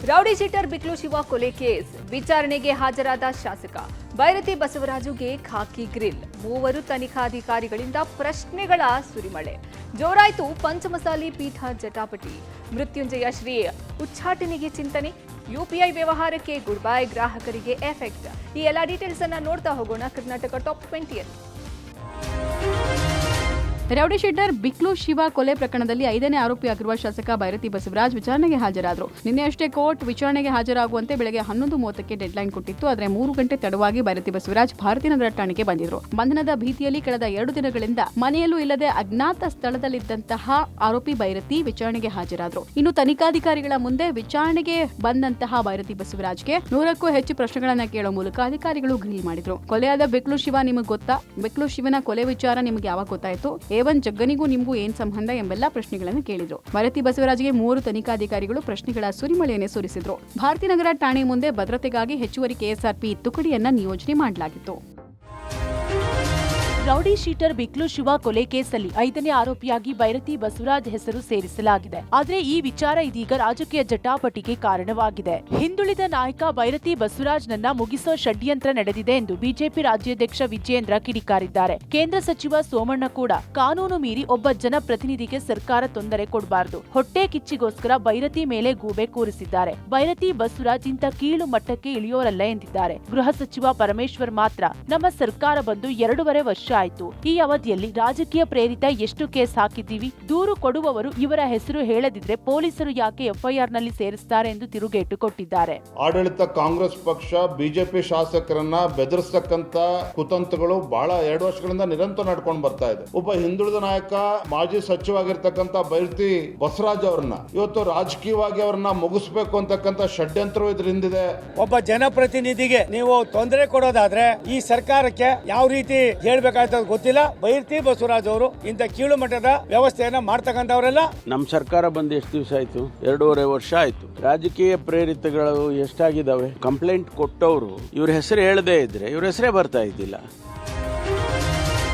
Rowdy sheeter Biklu Shiva ಕೊಲೆ case ವಿಚಾರಣೆಗೆ ಹಾಜರಾದ ಶಾಸಕ ಬೈರತಿ ಬಸವರಾಜುಗೆ ಖಾಕಿ ಗ್ರಿಲ್. ಮೂವರು ತನಿಖಾಧಿಕಾರಿಗಳಿಂದ ಪ್ರಶ್ನೆಗಳ ಸುರಿಮಳೆ. ಜೋರಾಯಿತು ಪಂಚಮಸಾಲಿ ಪೀಠ ಜಟಾಪಟಿ. ಮೃತ್ಯುಂಜಯ ಶ್ರೀ ಉಚ್ಚಾಟನೆಗೆ ಚಿಂತನೆ. ಯುಪಿಐ ವ್ಯವಹಾರಕ್ಕೆ ಗುಡ್ ಬೈ, ಗ್ರಾಹಕರಿಗೆ ಎಫೆಕ್ಟ್. ಈ ಎಲ್ಲ ಡೀಟೇಲ್ಸ್ ಅನ್ನ ನೋಡ್ತಾ ಹೋಗೋಣ Karnataka top 20. Rowdy sheeter Biklu Shiva ಕೊಲೆ ಪ್ರಕರಣದಲ್ಲಿ 5ನೇ ಆರೋಪಿಯಾಗಿರುವ ಶಾಸಕ ಬೈರತಿ ಬಸವರಾಜ್ ವಿಚಾರಣೆಗೆ ಹಾಜರಾದರು. ನಿನ್ನೆಯಷ್ಟೇ ಕೋರ್ಟ್ ವಿಚಾರಣೆಗೆ ಹಾಜರಾಗುವಂತೆ ಬೆಳಗ್ಗೆ 11:30ಕ್ಕೆ ಡೆಡ್ಲೈನ್ ಕೊಟ್ಟಿತ್ತು. ಆದರೆ 3 ಗಂಟೆ ತಡವಾಗಿ ಬೈರತಿ ಬಸವರಾಜ್ ಭಾರತೀನಗರ ಠಾಣೆಗೆ ಬಂದಿದ್ರು. ಬಂಧನದ ಭೀತಿಯಲ್ಲಿ ಕಳೆದ 2 ದಿನಗಳಿಂದ ಮನೆಯಲ್ಲೂ ಇಲ್ಲದೆ ಅಜ್ಞಾತ ಸ್ಥಳದಲ್ಲಿದ್ದಂತಹ ಆರೋಪಿ ಬೈರತಿ ವಿಚಾರಣೆಗೆ ಹಾಜರಾದರು. ಇನ್ನು ತನಿಖಾಧಿಕಾರಿಗಳ ಮುಂದೆ ವಿಚಾರಣೆಗೆ ಬಂದಂತಹ ಬೈರತಿ ಬಸವರಾಜ್ಗೆ 100ಕ್ಕೂ ಹೆಚ್ಚು ಪ್ರಶ್ನೆಗಳನ್ನ ಕೇಳೋ ಮೂಲಕ ಅಧಿಕಾರಿಗಳು ಗ್ರಿಲ್ ಮಾಡಿದ್ರು. ಕೊಲೆಯಾದ ಬಿಕ್ಲು ಶಿವ ನಿಮಗೆ ಗೊತ್ತಾ? ಬಿಕ್ಲು ಶಿವನ ಕೊಲೆ ವಿಚಾರ ನಿಮಗೆ ಯಾವಾಗ ಗೊತ್ತಾಯ್ತು? ಏವನ್ ಜಗ್ಗನಿಗೂ ನಿಮಗೂ ಏನ್ ಸಂಬಂಧ ಎಂಬೆಲ್ಲ ಪ್ರಶ್ನೆಗಳನ್ನು ಕೇಳಿದ್ರು. ಬೈರತಿ ಬಸವರಾಜ್ಗೆ 3 ತನಿಖಾಧಿಕಾರಿಗಳು ಪ್ರಶ್ನೆಗಳ ಸುರಿಮಳೆಯನ್ನೇ ಸುರಿಸಿದ್ರು. ಭಾರತೀನಗರ ಠಾಣೆ ಮುಂದೆ ಭದ್ರತೆಗಾಗಿ ಹೆಚ್ಚುವರಿ ಕೆಎಸ್ಆರ್ಪಿ ತುಕಡಿಯನ್ನ ನಿಯೋಜನೆ ಮಾಡಲಾಗಿತ್ತು. ರೌಡಿ ಶೀಟರ್ ಬಿಕ್ಲು ಶಿವ ಕೊಲೆ ಕೇಸಲ್ಲಿ 5ನೇ ಆರೋಪಿಯಾಗಿ ಬೈರತಿ ಬಸವರಾಜ್ ಹೆಸರು ಸೇರಿಸಲಾಗಿದೆ. ಆದರೆ ಈ ವಿಚಾರ ಇದೀಗ ರಾಜಕೀಯ ಜಟಾಪಟಿಗೆ ಕಾರಣವಾಗಿದೆ. ಹಿಂದುಳಿದ ನಾಯಕ ಬೈರತಿ ಬಸವರಾಜ್ ನನ್ನ ಮುಗಿಸೋ ಷಡ್ಯಂತ್ರ ನಡೆದಿದೆ ಎಂದು ಬಿಜೆಪಿ ರಾಜ್ಯಾಧ್ಯಕ್ಷ ವಿಜಯೇಂದ್ರ ಕಿಡಿಕಾರಿದ್ದಾರೆ. ಕೇಂದ್ರ ಸಚಿವ ಸೋಮಣ್ಣ ಕೂಡ ಕಾನೂನು ಮೀರಿ ಒಬ್ಬ ಜನಪ್ರತಿನಿಧಿಗೆ ಸರ್ಕಾರ ತೊಂದರೆ ಕೊಡಬಾರದು, ಹೊಟ್ಟೆ ಕಿಚ್ಚಿಗೋಸ್ಕರ ಬೈರತಿ ಮೇಲೆ ಗೂಬೆ ಕೂರಿಸಿದ್ದಾರೆ. ಬೈರತಿ ಬಸವರಾಜ್ ಇಂಥ ಕೀಳು ಮಟ್ಟಕ್ಕೆ ಇಳಿಯೋರಲ್ಲ ಎಂದಿದ್ದಾರೆ. ಗೃಹ ಸಚಿವ ಪರಮೇಶ್ವರ್ ಮಾತ್ರ ನಮ್ಮ ಸರ್ಕಾರ ಬಂದು 2.5 ವರ್ಷ ಆಯ್ತು. ಈ ಅವಧಿಯಲ್ಲಿ ರಾಜಕೀಯ ಪ್ರೇರಿತ ಎಷ್ಟು ಕೇಸ್ ಹಾಕಿದ್ದೀವಿ? ದೂರು ಕೊಡುವವರು ಇವರ ಹೆಸರು ಹೇಳದಿದ್ರೆ ಪೊಲೀಸರು ಯಾಕೆ ಎಫ್ಐಆರ್ ನಲ್ಲಿ ಸೇರಿಸ್ತಾರೆ ಎಂದು ತಿರುಗೇಟು ಕೊಟ್ಟಿದ್ದಾರೆ. ಆಡಳಿತ ಕಾಂಗ್ರೆಸ್ ಪಕ್ಷ ಬಿಜೆಪಿ ಶಾಸಕರನ್ನ ಬೆದರಿಸತಕ್ಕಂತ ಕುತಂತ್ರಗಳು ಬಹಳ 2 ವರ್ಷಗಳಿಂದ ನಿರಂತರ ನಡ್ಕೊಂಡು ಬರ್ತಾ ಇದೆ. ಒಬ್ಬ ಹಿಂದುಳಿದ ನಾಯಕ ಮಾಜಿ ಸಚಿವವಾಗಿರ್ತಕ್ಕಂಥ ಬೈರತಿ ಬಸವರಾಜ್ ಅವರನ್ನ ಇವತ್ತು ರಾಜಕೀಯವಾಗಿ ಅವರನ್ನ ಮುಗಿಸ್ಬೇಕು ಅಂತಕ್ಕಂಥ ಷಡ್ಯಂತ್ರ ಇದರಿಂದಿದೆ. ಒಬ್ಬ ಜನಪ್ರತಿನಿಧಿಗೆ ನೀವು ತೊಂದರೆ ಕೊಡೋದಾದ್ರೆ ಈ ಸರ್ಕಾರಕ್ಕೆ ಯಾವ ರೀತಿ ಹೇಳ್ಬೇಕಾಯ್ತು ಗೊತ್ತಿಲ್ಲ. ಬೈರತಿ ಬಸವರಾಜ್ ಅವರು ಇಂಥ ಕೀಳು ಮಟ್ಟದ ವ್ಯವಸ್ಥೆಯನ್ನ ಮಾಡ್ತಕ್ಕಂಥವರೆಲ್ಲ. ನಮ್ಮ ಸರ್ಕಾರ ಬಂದು ಎಷ್ಟು ದಿವಸ ಆಯ್ತು? 2.5 ವರ್ಷ ಆಯ್ತು. ರಾಜಕೀಯ ಪ್ರೇರಿತಗಳು ಎಷ್ಟಾಗಿದ್ದಾವೆ? ಕಂಪ್ಲೇಂಟ್ ಕೊಟ್ಟವರು ಇವ್ರ ಹೆಸರು ಹೇಳದೇ ಇದ್ರೆ ಇವ್ರ ಹೆಸರೇ ಬರ್ತಾ ಇದ್ದಿಲ್ಲ.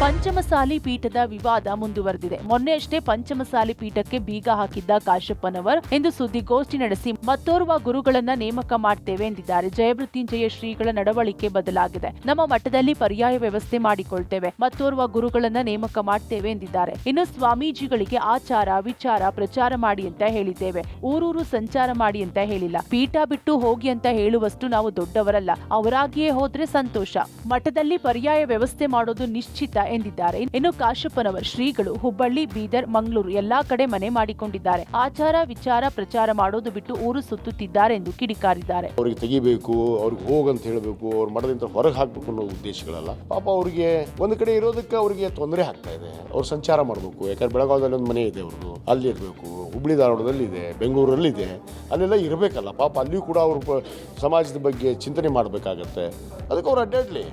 ಪಂಚಮಸಾಲಿ ಪೀಠದ ವಿವಾದ ಮುಂದುವರೆದಿದೆ. ಮೊನ್ನೆಯಷ್ಟೇ ಪಂಚಮಸಾಲಿ ಪೀಠಕ್ಕೆ ಬೀಗ ಹಾಕಿದ್ದ ಕಾಶಪ್ಪನವರ್ ಎಂದು ಸುದ್ದಿಗೋಷ್ಠಿ ನಡೆಸಿ ಮತ್ತೋರ್ವ ಗುರುಗಳನ್ನ ನೇಮಕ ಮಾಡ್ತೇವೆ ಎಂದಿದ್ದಾರೆ. ಜಯಮೃತ್ಯುಂಜಯ ಶ್ರೀಗಳ ನಡವಳಿಕೆ ಬದಲಾಗಿದೆ. ನಮ್ಮ ಮಠದಲ್ಲಿ ಪರ್ಯಾಯ ವ್ಯವಸ್ಥೆ ಮಾಡಿಕೊಳ್ತೇವೆ, ಮತ್ತೋರ್ವ ಗುರುಗಳನ್ನ ನೇಮಕ ಮಾಡ್ತೇವೆ ಎಂದಿದ್ದಾರೆ. ಇನ್ನು ಸ್ವಾಮೀಜಿಗಳಿಗೆ ಆಚಾರ ವಿಚಾರ ಪ್ರಚಾರ ಮಾಡಿ ಅಂತ ಹೇಳಿದ್ದೇವೆ, ಊರೂರು ಸಂಚಾರ ಮಾಡಿ ಅಂತ ಹೇಳಿಲ್ಲ. ಪೀಠ ಬಿಟ್ಟು ಹೋಗಿ ಅಂತ ಹೇಳುವಷ್ಟು ನಾವು ದೊಡ್ಡವರಲ್ಲ. ಅವರಾಗಿಯೇ ಹೋದ್ರೆ ಸಂತೋಷ. ಮಠದಲ್ಲಿ ಪರ್ಯಾಯ ವ್ಯವಸ್ಥೆ ಮಾಡೋದು ನಿಶ್ಚಿತ ಎಂದಿದ್ದಾರೆ. ಇನ್ನು ಕಾಶಪ್ಪನವರ್ ಶ್ರೀಗಳು ಹುಬ್ಬಳ್ಳಿ, ಬೀದರ್, ಮಂಗಳೂರು ಎಲ್ಲಾ ಕಡೆ ಮನೆ ಮಾಡಿಕೊಂಡಿದ್ದಾರೆ. ಆಚಾರ ವಿಚಾರ ಪ್ರಚಾರ ಮಾಡೋದು ಬಿಟ್ಟು ಊರು ಸುತ್ತುತ್ತಿದ್ದಾರೆ ಎಂದು ಕಿಡಿಕಾರಿದ್ದಾರೆ. ಅವ್ರಿಗೆ ತೆಗಿಬೇಕು, ಅವ್ರಿಗೆ ಹೋಗಂತ ಹೇಳಬೇಕು, ಅವ್ರ ಮಠದಿಂದ ಹೊರಗೆ ಹಾಕ್ಬೇಕು ಅನ್ನೋ ಉದ್ದೇಶಗಳಲ್ಲ. ಪಾಪ ಅವ್ರಿಗೆ ಒಂದು ಕಡೆ ಇರೋದಕ್ಕೆ ಅವ್ರಿಗೆ ತೊಂದರೆ ಆಗ್ತಾ ಇದೆ. ಅವ್ರು ಸಂಚಾರ ಮಾಡಬೇಕು. ಯಾಕಂದ್ರೆ ಬೆಳಗಾವದಲ್ಲಿ ಒಂದು ಮನೆ ಇದೆ ಅವ್ರದ್ದು, ಅಲ್ಲಿ ಇರಬೇಕು. ಹುಬ್ಳಿ ಧಾರವಾಡದಲ್ಲಿ ಇದೆ, ಬೆಂಗಳೂರಲ್ಲಿ ಇದೆ, ಅಲ್ಲೆಲ್ಲ ಇರಬೇಕಲ್ಲ. ಪಾಪ ಅಲ್ಲಿಯೂ ಕೂಡ ಅವ್ರ ಸಮಾಜದ ಬಗ್ಗೆ ಚಿಂತನೆ ಮಾಡಬೇಕಾಗತ್ತೆ. ಅದಕ್ಕೆ ಅವ್ರು ಅಡ್ಡಾಡ್ಲಿ.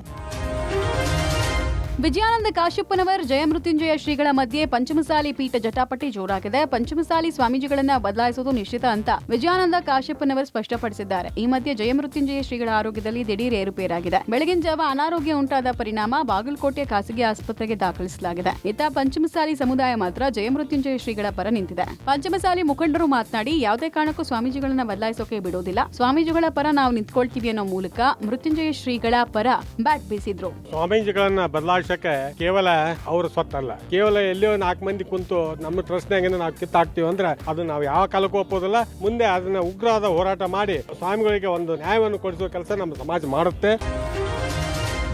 ವಿಜಯಾನಂದ ಕಾಶಪ್ಪನವರ್ ಜಯಮೃತ್ಯುಂಜಯ ಶ್ರೀಗಳ ಮಧ್ಯೆ ಪಂಚಮಸಾಲಿ ಪೀಠ ಜಟಾಪಟಿ ಜೋರಾಗಿದೆ. ಪಂಚಮಸಾಲಿ ಸ್ವಾಮೀಜಿಗಳನ್ನ ಬದಲಾಯಿಸುವುದು ನಿಶ್ಚಿತ ಅಂತ ವಿಜಯಾನಂದ ಕಾಶಪ್ಪನವರ್ ಸ್ಪಷ್ಟಪಡಿಸಿದ್ದಾರೆ. ಈ ಮಧ್ಯೆ ಜಯಮೃತ್ಯುಂಜಯ ಶ್ರೀಗಳ ಆರೋಗ್ಯದಲ್ಲಿ ದಿಢೀರ್ ಏರುಪೇರಾಗಿದೆ. ಬೆಳಗಿನ ಜಾವ ಅನಾರೋಗ್ಯ ಉಂಟಾದ ಪರಿಣಾಮ ಬಾಗಲಕೋಟೆ ಖಾಸಗಿ ಆಸ್ಪತ್ರೆಗೆ ದಾಖಲಿಸಲಾಗಿದೆ. ಇತ್ತ ಪಂಚಮಸಾಲಿ ಸಮುದಾಯ ಮಾತ್ರ ಜಯಮೃತ್ಯುಂಜಯ ಶ್ರೀಗಳ ಪರ ನಿಂತಿದೆ. ಪಂಚಮಸಾಲಿ ಮುಖಂಡರು ಮಾತನಾಡಿ ಯಾವುದೇ ಕಾರಣಕ್ಕೂ ಸ್ವಾಮೀಜಿಗಳನ್ನ ಬದಲಾಯಿಸೋಕೆ ಬಿಡೋದಿಲ್ಲ, ಸ್ವಾಮೀಜಿಗಳ ಪರ ನಾವು ನಿಂತ್ಕೊಳ್ತೀವಿ ಅನ್ನೋ ಮೂಲಕ ಮೃತ್ಯುಂಜಯ ಶ್ರೀಗಳ ಪರ ಬ್ಯಾಟ್ ಬೀಸಿದ್ರು. ಸ್ವಾಮೀಜಿಗಳನ್ನ ಕೇವಲ ಅವ್ರ ಸ್ವತ್ತಲ್ಲ, ಕೇವಲ ಎಲ್ಲಿಯೋ 4 ಮಂದಿ ಕುಂತು ನಮ್ಮ ಟ್ರಸ್ಟ್ನಾಗ ನಾವು ಕಿತ್ತಾಕ್ತಿವಿ ಅಂದ್ರೆ ಅದು ನಾವು ಯಾವ ಕಾಲಕ್ಕೂ ಒಪ್ಪೋದಿಲ್ಲ. ಮುಂದೆ ಅದನ್ನ ಉಗ್ರವಾದ ಹೋರಾಟ ಮಾಡಿ ಸ್ವಾಮಿಗಳಿಗೆ ಒಂದು ನ್ಯಾಯವನ್ನು ಕೊಡಿಸುವ ಕೆಲಸ ನಮ್ಮ ಸಮಾಜ ಮಾಡುತ್ತೆ.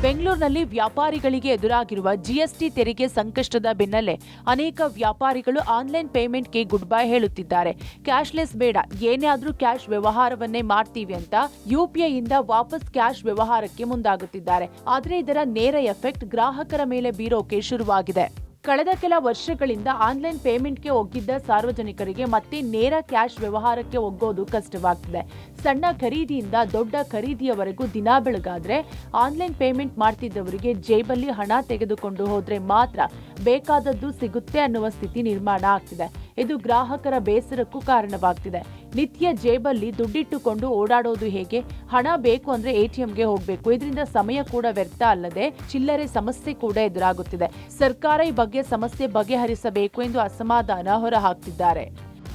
ಬೆಂಗಳೂರಿನಲ್ಲಿ ವ್ಯಾಪಾರಿಗಳಿಗೆ ಎದುರಾಗಿರುವ ಜಿಎಸ್ಟಿ ತೆರಿಗೆ ಸಂಕಷ್ಟದ ಬೆನ್ನಲ್ಲೇ ಅನೇಕ ವ್ಯಾಪಾರಿಗಳು ಆನ್ಲೈನ್ ಪೇಮೆಂಟ್ಗೆ ಗುಡ್ ಬೈ ಹೇಳುತ್ತಿದ್ದಾರೆ. ಕ್ಯಾಶ್ಲೆಸ್ ಬೇಡ, ಏನೇ ಆದ್ರೂ ಕ್ಯಾಶ್ ವ್ಯವಹಾರವನ್ನೇ ಮಾಡ್ತೀವಿ ಅಂತ ಯುಪಿಐ ಇಂದ ವಾಪಸ್ ಕ್ಯಾಶ್ ವ್ಯವಹಾರಕ್ಕೆ ಮುಂದಾಗುತ್ತಿದ್ದಾರೆ. ಆದ್ರೆ ಇದರ ನೇರ ಎಫೆಕ್ಟ್ ಗ್ರಾಹಕರ ಮೇಲೆ ಬೀರೋಕೆ ಶುರುವಾಗಿದೆ. ಕಳೆದ ಕೆಲ ವರ್ಷಗಳಿಂದ ಆನ್ಲೈನ್ ಪೇಮೆಂಟ್ಗೆ ಒಗ್ಗಿದ್ದ ಸಾರ್ವಜನಿಕರಿಗೆ ಮತ್ತೆ ನೇರ ಕ್ಯಾಶ್ ವ್ಯವಹಾರಕ್ಕೆ ಒಗ್ಗೋದು ಕಷ್ಟವಾಗ್ತಿದೆ. ಸಣ್ಣ ಖರೀದಿಯಿಂದ ದೊಡ್ಡ ಖರೀದಿಯವರೆಗೂ ದಿನ ಬೆಳಗಾದ್ರೆ ಆನ್ಲೈನ್ ಪೇಮೆಂಟ್ ಮಾಡ್ತಿದ್ದವರಿಗೆ ಜೇಬಲ್ಲಿ ಹಣ ತೆಗೆದುಕೊಂಡು ಹೋದ್ರೆ ಮಾತ್ರ ಬೇಕಾದದ್ದು ಸಿಗುತ್ತೆ ಅನ್ನುವ ಸ್ಥಿತಿ ನಿರ್ಮಾಣ ಆಗ್ತಿದೆ. ಇದು ಗ್ರಾಹಕರ ಬೇಸರಕ್ಕೂ ಕಾರಣವಾಗ್ತಿದೆ. ನಿತ್ಯ ಜೇಬಲ್ಲಿ ದುಡ್ಡಿಟ್ಟುಕೊಂಡು ಓಡಾಡೋದು ಹೇಗೆ? ಹಣ ಬೇಕು ಅಂದ್ರೆ ಎಟಿಎಂಗೆ ಹೋಗ್ಬೇಕು. ಇದರಿಂದ ಸಮಯ ಕೂಡ ವ್ಯರ್ಥ ಅಲ್ಲದೆ ಚಿಲ್ಲರೆ ಸಮಸ್ಯೆ ಕೂಡ ಎದುರಾಗುತ್ತಿದೆ. ಸರ್ಕಾರ ಈ ಬಗ್ಗೆ ಸಮಸ್ಯೆ ಬಗೆಹರಿಸಬೇಕು ಎಂದು ಅಸಮಾಧಾನ ಹೊರಹಾಕ್ತಿದ್ದಾರೆ.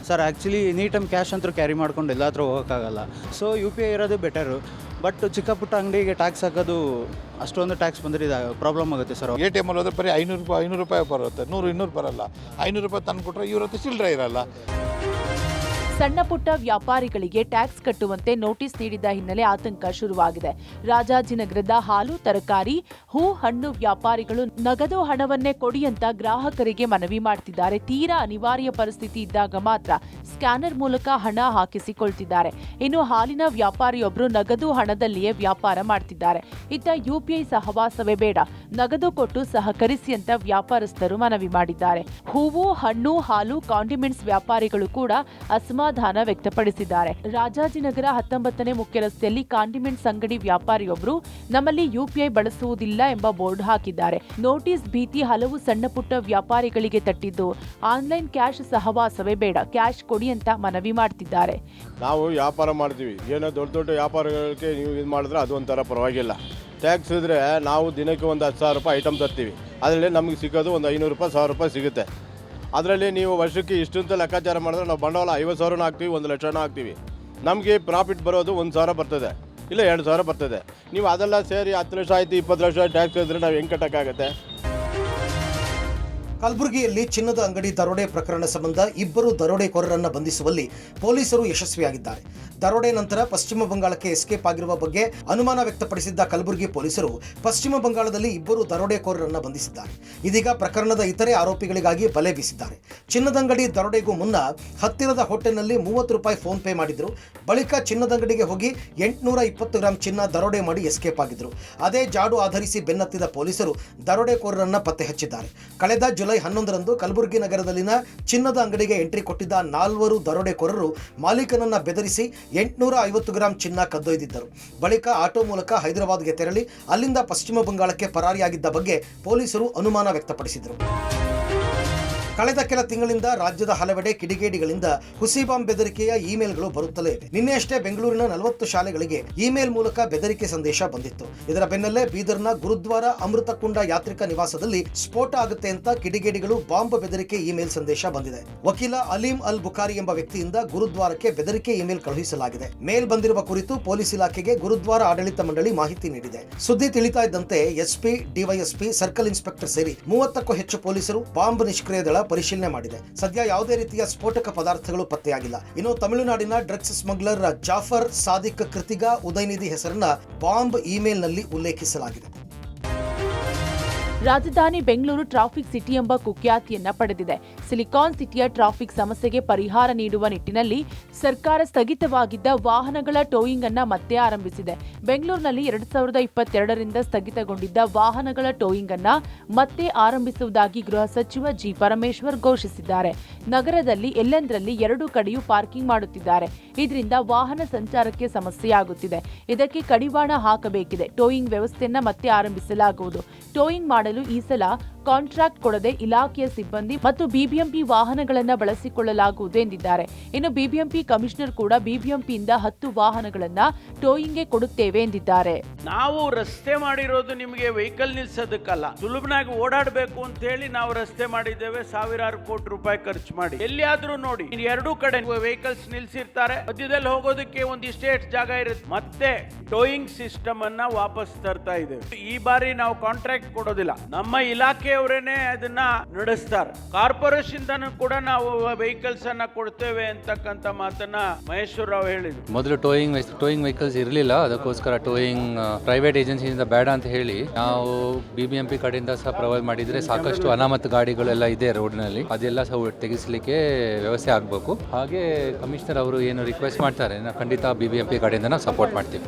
Sir actually any time cash ಅಂತೂ ಕ್ಯಾರಿ ಮಾಡ್ಕೊಂಡು ಎಲ್ಲ ಹತ್ರ ಹೋಗೋಕ್ಕಾಗಲ್ಲ. ಸೊ UPI ಇರೋದು ಬೆಟರು. ಬಟ್ ಚಿಕ್ಕ ಪುಟ್ಟ ಅಂಗಡಿಗೆ ಟ್ಯಾಕ್ಸ್ ಹಾಕೋದು ಅಷ್ಟೊಂದು ಟ್ಯಾಕ್ಸ್ ಬಂದರೆ ಇದು ಪ್ರಾಬ್ಲಮ್ ಆಗುತ್ತೆ ಸರ್. ATM ಅಲ್ಲಿ ಹೋದ್ರೆ ಬರೀ 500 ರೂಪಾಯಿ ಬರುತ್ತೆ, 100-200 ಬರಲ್ಲ. 500 ರೂಪಾಯಿ ತಂದು ಕೊಟ್ಟರೆ ಇವ್ರ ಹತ್ರ ಚಿಲ್ಲರೆ ಇರಲ್ಲ. ಸಣ್ಣ ಪುಟ್ಟ ವ್ಯಾಪಾರಿಗಳಿಗೆ ಟ್ಯಾಕ್ಸ್ ಕಟ್ಟುವಂತೆ ನೋಟಿಸ್ ನೀಡಿದ ಹಿನ್ನೆಲೆ ಆತಂಕ ಶುರುವಾಗಿದೆ. ರಾಜಾಜಿನಗರದ ಹಾಲು, ತರಕಾರಿ, ಹೂ, ಹಣ್ಣು ವ್ಯಾಪಾರಿಗಳು ನಗದು ಹಣವನ್ನೇ ಕೊಡಿ ಅಂತ ಗ್ರಾಹಕರಿಗೆ ಮನವಿ ಮಾಡ್ತಿದ್ದಾರೆ. ತೀರಾ ಅನಿವಾರ್ಯ ಪರಿಸ್ಥಿತಿ ಇದ್ದಾಗ ಮಾತ್ರ ಸ್ಕ್ಯಾನರ್ ಮೂಲಕ ಹಣ ಹಾಕಿಸಿಕೊಳ್ತಿದ್ದಾರೆ. ಇನ್ನು ಹಾಲಿನ ವ್ಯಾಪಾರಿಯೊಬ್ಬರು ನಗದು ಹಣದಲ್ಲಿಯೇ ವ್ಯಾಪಾರ ಮಾಡ್ತಿದ್ದಾರೆ. ಇತ್ತ UPI ಸಹವಾಸವೇ ಬೇಡ, ನಗದು ಕೊಟ್ಟು ಸಹಕರಿಸಿ ಅಂತ ವ್ಯಾಪಾರಸ್ಥರು ಮನವಿ ಮಾಡಿದ್ದಾರೆ. ಹೂವು, ಹಣ್ಣು, ಹಾಲು, ಕಾಂಡಿಮೆಂಟ್ಸ್ ವ್ಯಾಪಾರಿಗಳು ಕೂಡ ಅಸಮಾಧಾನ ವ್ಯಕ್ತಪಡಿಸಿದ್ದಾರೆ. ರಾಜಾಜಿನಗರ 19ನೇ ಮುಖ್ಯ ರಸ್ತೆಯಲ್ಲಿ ಕಾಂಡಿಮೆಂಟ್ಸ್ ಅಂಗಡಿ ವ್ಯಾಪಾರಿಯೊಬ್ಬರು ನಮ್ಮಲ್ಲಿ UPI ಬಳಸುವುದಿಲ್ಲ ಎಂಬ ಬೋರ್ಡ್ ಹಾಕಿದ್ದಾರೆ. ನೋಟಿಸ್ ಭೀತಿ ಹಲವು ಸಣ್ಣ ಪುಟ್ಟ ವ್ಯಾಪಾರಿಗಳಿಗೆ ತಟ್ಟಿದ್ದು ಆನ್ಲೈನ್ ಕ್ಯಾಶ್ ಸಹವಾಸವೇ ಬೇಡ, ಕ್ಯಾಶ್ ಕೊಡಿ ಅಂತ ಮನವಿ ಮಾಡ್ತಿದ್ದಾರೆ. ನಾವು ವ್ಯಾಪಾರ ಮಾಡ್ತೀವಿ, ಏನೋ ದೊಡ್ಡ ದೊಡ್ಡ ವ್ಯಾಪಾರಗಳಿಗೆ ನೀವು ಇದು ಮಾಡಿದ್ರೆ ಅದು ಒಂಥರ ಪರವಾಗಿಲ್ಲ. ಟ್ಯಾಕ್ಸ್ ಇದ್ರೆ ನಾವು ದಿನಕ್ಕೆ ಒಂದು 10,000 ರೂಪಾಯಿ ಐಟಮ್ ತರ್ತೀವಿ, ಅದರಲ್ಲಿ ನಮಗೆ ಸಿಗೋದು ಒಂದು 500 ರೂಪಾಯಿ 1000 ರೂಪಾಯಿ ಸಿಗುತ್ತೆ. ಅದರಲ್ಲಿ ನೀವು ವರ್ಷಕ್ಕೆ ಇಷ್ಟು ಅಂತ ಲೆಕ್ಕಾಚಾರ ಮಾಡಿದ್ರೆ ನಾವು ಬಂಡವಾಳ 50,000 ಹಾಕ್ತೀವಿ, 1 ಲಕ್ಷ ಹಾಕ್ತೀವಿ, ನಮಗೆ ಪ್ರಾಫಿಟ್ ಬರೋದು 1,000 ಬರ್ತದೆ, ಇಲ್ಲ 2,000 ಬರ್ತದೆ. ನೀವು ಅದೆಲ್ಲ ಸೇರಿ 10 ಲಕ್ಷ ಆಯ್ತು, 20 ಲಕ್ಷ ಟ್ಯಾಕ್ಸ್ ಇದ್ರೆ ನಾವು ಹೆಂಗೆ ಕಟ್ಟೋಕ್ಕಾಗತ್ತೆ? ಕಲಬುರಗಿಯಲ್ಲಿ ಚಿನ್ನದ ಅಂಗಡಿ ದರೋಡೆ ಪ್ರಕರಣ ಸಂಬಂಧ ಇಬ್ಬರು ದರೋಡೆಕೋರರನ್ನು ಬಂಧಿಸುವಲ್ಲಿ ಪೊಲೀಸರು ಯಶಸ್ವಿಯಾಗಿದ್ದಾರೆ. ದರೋಡೆ ನಂತರ ಪಶ್ಚಿಮ ಬಂಗಾಳಕ್ಕೆ ಎಸ್ಕೇಪ್ ಆಗಿರುವ ಬಗ್ಗೆ ಅನುಮಾನ ವ್ಯಕ್ತಪಡಿಸಿದ್ದ ಕಲಬುರಗಿ ಪೊಲೀಸರು ಪಶ್ಚಿಮ ಬಂಗಾಳದಲ್ಲಿ ಇಬ್ಬರು ದರೋಡೆಕೋರರನ್ನು ಬಂಧಿಸಿದ್ದಾರೆ. ಇದೀಗ ಪ್ರಕರಣದ ಇತರೆ ಆರೋಪಿಗಳಿಗಾಗಿ ಬಲೆ ಬೀಸಿದ್ದಾರೆ. ಚಿನ್ನದಂಗಡಿ ದರೋಡೆಗೂ ಮುನ್ನ ಹತ್ತಿರದ ಹೋಟೆಲ್ನಲ್ಲಿ 30 ರೂಪಾಯಿ ಫೋನ್ ಪೇ ಮಾಡಿದ್ರು. ಬಳಿಕ ಚಿನ್ನದಂಗಡಿಗೆ ಹೋಗಿ 820 ಗ್ರಾಂ ಚಿನ್ನ ದರೋಡೆ ಮಾಡಿ ಎಸ್ಕೇಪ್ ಆಗಿದ್ರು. ಅದೇ ಜಾಡು ಆಧರಿಸಿ ಬೆನ್ನತ್ತಿದ ಪೊಲೀಸರು ದರೋಡೆಕೋರರನ್ನು ಪತ್ತೆ ಹಚ್ಚಿದ್ದಾರೆ. ಕಳೆದ ಜುಲೈ 11ರಂದು ಕಲಬುರಗಿ ನಗರದಲ್ಲಿನ ಚಿನ್ನದ ಅಂಗಡಿಗೆ ಎಂಟ್ರಿ ಕೊಟ್ಟಿದ್ದ 4 ದರೋಡೆಕೋರರು ಮಾಲೀಕನನ್ನ ಬೆದರಿಸಿ 850 ಗ್ರಾಂ ಚಿನ್ನ ಕದ್ದೊಯ್ದಿದ್ದರು. ಬಳಿಕ ಆಟೋ ಮೂಲಕ ಹೈದರಾಬಾದ್ಗೆ ತೆರಳಿ ಅಲ್ಲಿಂದ ಪಶ್ಚಿಮ ಬಂಗಾಳಕ್ಕೆ ಪರಾರಿಯಾಗಿದ್ದ ಬಗ್ಗೆ ಪೊಲೀಸರು ಅನುಮಾನ ವ್ಯಕ್ತಪಡಿಸಿದರು. ಕಳೆದ ಕೆಲ ತಿಂಗಳಿಂದ ರಾಜ್ಯದ ಹಲವೆಡೆ ಕಿಡಿಗೇಡಿಗಳಿಂದ ಹುಸಿ ಬಾಂಬ್ ಬೆದರಿಕೆಯ ಇಮೇಲ್ಗಳು ಬರುತ್ತಲೇ ಇವೆ. ನಿನ್ನೆಯಷ್ಟೇ ಬೆಂಗಳೂರಿನ 40 ಶಾಲೆಗಳಿಗೆ ಇಮೇಲ್ ಮೂಲಕ ಬೆದರಿಕೆ ಸಂದೇಶ ಬಂದಿತ್ತು. ಇದರ ಬೆನ್ನಲ್ಲೇ ಬೀದರ್ನ ಗುರುದ್ವಾರ ಅಮೃತಕುಂಡ ಯಾತ್ರಿಕ ನಿವಾಸದಲ್ಲಿ ಸ್ಫೋಟ ಆಗುತ್ತೆ ಅಂತ ಕಿಡಿಗೇಡಿಗಳು ಬಾಂಬ್ ಬೆದರಿಕೆ ಇಮೇಲ್ ಸಂದೇಶ ಬಂದಿದೆ. ವಕೀಲ ಅಲೀಂ ಅಲ್ ಬುಖಾರಿ ಎಂಬ ವ್ಯಕ್ತಿಯಿಂದ ಗುರುದ್ವಾರಕ್ಕೆ ಬೆದರಿಕೆ ಇಮೇಲ್ ಕಳುಹಿಸಲಾಗಿದೆ. ಮೇಲ್ ಬಂದಿರುವ ಕುರಿತು ಪೊಲೀಸ್ ಇಲಾಖೆಗೆ ಗುರುದ್ವಾರ ಆಡಳಿತ ಮಂಡಳಿ ಮಾಹಿತಿ ನೀಡಿದೆ. ಸುದ್ದಿ ತಿಳಿತಾ ಇದ್ದಂತೆ SP, DYSP, ಸರ್ಕಲ್ ಇನ್ಸ್ಪೆಕ್ಟರ್ ಸೇರಿ 30ಕ್ಕೂ ಹೆಚ್ಚು ಪೊಲೀಸರು ಬಾಂಬ್ ನಿಷ್ಕ್ರಿಯ ದಳ ಪರಿಶೀಲನೆ ಮಾಡಿದೆ. ಸದ್ಯ ಯಾವುದೇ ರೀತಿಯ ಸ್ಫೋಟಕ ಪದಾರ್ಥಗಳು ಪತ್ತೆಯಾಗಿಲ್ಲ. ಇನ್ನು ತಮಿಳುನಾಡಿನ ಡ್ರಗ್ಸ್ ಸ್ಮಗ್ಲರ್ ಜಾಫರ್ ಸಾದಿಕ್ ಕೃತಿಗಾ ಉದಯನಿಧಿ ಹೆಸರನ್ನ ಬಾಂಬ್ ಇಮೇಲ್ನಲ್ಲಿ ಉಲ್ಲೇಖಿಸಲಾಗಿದೆ. ರಾಜಧಾನಿ ಬೆಂಗಳೂರು ಟ್ರಾಫಿಕ್ ಸಿಟಿ ಎಂಬ ಕುಖ್ಯಾತಿಯನ್ನ ಪಡೆದಿದೆ. ಸಿಲಿಕಾನ್ ಸಿಟಿಯ ಟ್ರಾಫಿಕ್ ಸಮಸ್ಯೆಗೆ ಪರಿಹಾರ ನೀಡುವ ನಿಟ್ಟಿನಲ್ಲಿ ಸರ್ಕಾರ ಸ್ಥಗಿತವಾಗಿದ್ದ ವಾಹನಗಳ ಟೋಯಿಂಗ್ ಅನ್ನ ಮತ್ತೆ ಆರಂಭಿಸಿದೆ. ಬೆಂಗಳೂರಿನಲ್ಲಿ 2022ರಿಂದ ಸ್ಥಗಿತಗೊಂಡಿದ್ದ ವಾಹನಗಳ ಟೋಯಿಂಗ್ ಅನ್ನ ಮತ್ತೆ ಆರಂಭಿಸುವುದಾಗಿ ಗೃಹ ಸಚಿವ ಜಿ ಪರಮೇಶ್ವರ್ ಘೋಷಿಸಿದ್ದಾರೆ. ನಗರದಲ್ಲಿ ಎಲ್ಲೆಂದರಲ್ಲಿ 2 ಕಡೆಯೂ ಪಾರ್ಕಿಂಗ್ ಮಾಡುತ್ತಿದ್ದಾರೆ. ಇದರಿಂದ ವಾಹನ ಸಂಚಾರಕ್ಕೆ ಸಮಸ್ಯೆಯಾಗುತ್ತಿದೆ. ಇದಕ್ಕೆ ಕಡಿವಾಣ ಹಾಕಬೇಕಿದೆ. ಟೋಯಿಂಗ್ ವ್ಯವಸ್ಥೆಯನ್ನ ಮತ್ತೆ ಆರಂಭಿಸಲಾಗುವುದು. ಟೋಯಿಂಗ್ ಮಾಡಲು ಈ ಸಲ ಕಾಂಟ್ರಾಕ್ಟ್ ಕೊಡದೆ ಇಲಾಖೆಯ ಸಿಬ್ಬಂದಿ ಮತ್ತು ಬಿಬಿಎಂಪಿ ವಾಹನಗಳನ್ನು ಬಳಸಿಕೊಳ್ಳಲಾಗುವುದು ಎಂದಿದ್ದಾರೆ. ಇನ್ನು ಬಿಬಿಎಂಪಿ ಕಮಿಷನರ್ ಕೂಡ ಬಿಬಿಎಂಪಿಯಿಂದ 10 ವಾಹನಗಳನ್ನ ಟೋಯಿಂಗ್ಗೆ ಕೊಡುತ್ತೇವೆ ಎಂದಿದ್ದಾರೆ. ನಾವು ರಸ್ತೆ ಮಾಡಿರೋದು ನಿಮಗೆ ವೆಹಿಕಲ್ ನಿಲ್ಸೋದಕ್ಕಲ್ಲ, ಸುಲಭನಾಗಿ ಓಡಾಡಬೇಕು ಅಂತ ಹೇಳಿ ನಾವು ರಸ್ತೆ ಮಾಡಿದ್ದೇವೆ. ಸಾವಿರಾರು ಕೋಟಿ ರೂಪಾಯಿ ಖರ್ಚು ಮಾಡಿ. ಎಲ್ಲಿಯಾದ್ರೂ ನೋಡಿ 2 ಕಡೆ ವೆಹಿಕಲ್ಸ್ ನಿಲ್ಸಿರ್ತಾರೆ, ಮಧ್ಯದಲ್ಲಿ ಹೋಗೋದಕ್ಕೆ ಒಂದಿಷ್ಟೇ ಜಾಗ ಇರುತ್ತೆ. ಮತ್ತೆ ಟೋಯಿಂಗ್ ಸಿಸ್ಟಮ್ ಅನ್ನ ವಾಪಸ್ ತರ್ತಾ ಇದ್ದೇವೆ. ಈ ಬಾರಿ ನಾವು ಕಾಂಟ್ರಾಕ್ಟ್ ಕೊಡೋದಿಲ್ಲ, ನಮ್ಮ ಇಲಾಖೆಯವರೇನೆ ಅದನ್ನ ನಡೆಸ್ತಾರೆ. ಕಾರ್ಪೊರೇಷನ್ ಕೂಡ ನಾವು ವೆಹಿಕಲ್ಸ್ ಅನ್ನ ಕೊಡ್ತೇವೆ ಅಂತಕ್ಕಂಥ ಮಾತನ್ನ ಮಹೇಶ್ವರ ರಾವ್ ಹೇಳಿದ್ರು. ಮೊದಲು ಟೋಯಿಂಗ್ ವೆಹಿಕಲ್ಸ್ ಇರಲಿಲ್ಲ, ಅದಕ್ಕೋಸ್ಕರ ಟೋಯಿಂಗ್ ಪ್ರೈವೇಟ್ ಏಜೆನ್ಸಿಯಿಂದ ಬೇಡ ಅಂತ ಹೇಳಿ ನಾವು ಬಿಬಿಎಂಪಿ ಕಡೆಯಿಂದ ಸಹ ಪ್ರೊವೈಡ್ ಮಾಡಿದ್ರೆ ಸಾಕಷ್ಟು ಅನಾಮತ್ ಗಾಡಿಗಳೆಲ್ಲ ಇದೆ ರೋಡ್ನಲ್ಲಿ, ಅದೆಲ್ಲ ಸಹ ತೆಗಿಸ್ಲಿಕ್ಕೆ ವ್ಯವಸ್ಥೆ ಆಗಬೇಕು. ಹಾಗೆ ಕಮಿಷನರ್ ಅವರು ಏನು ರಿಕ್ವೆಸ್ಟ್ ಮಾಡ್ತಾರೆ ಖಂಡಿತ ಬಿಬಿಎಂಪಿ ಕಡೆಯಿಂದ ನಾವು ಸಪೋರ್ಟ್ ಮಾಡ್ತೀವಿ.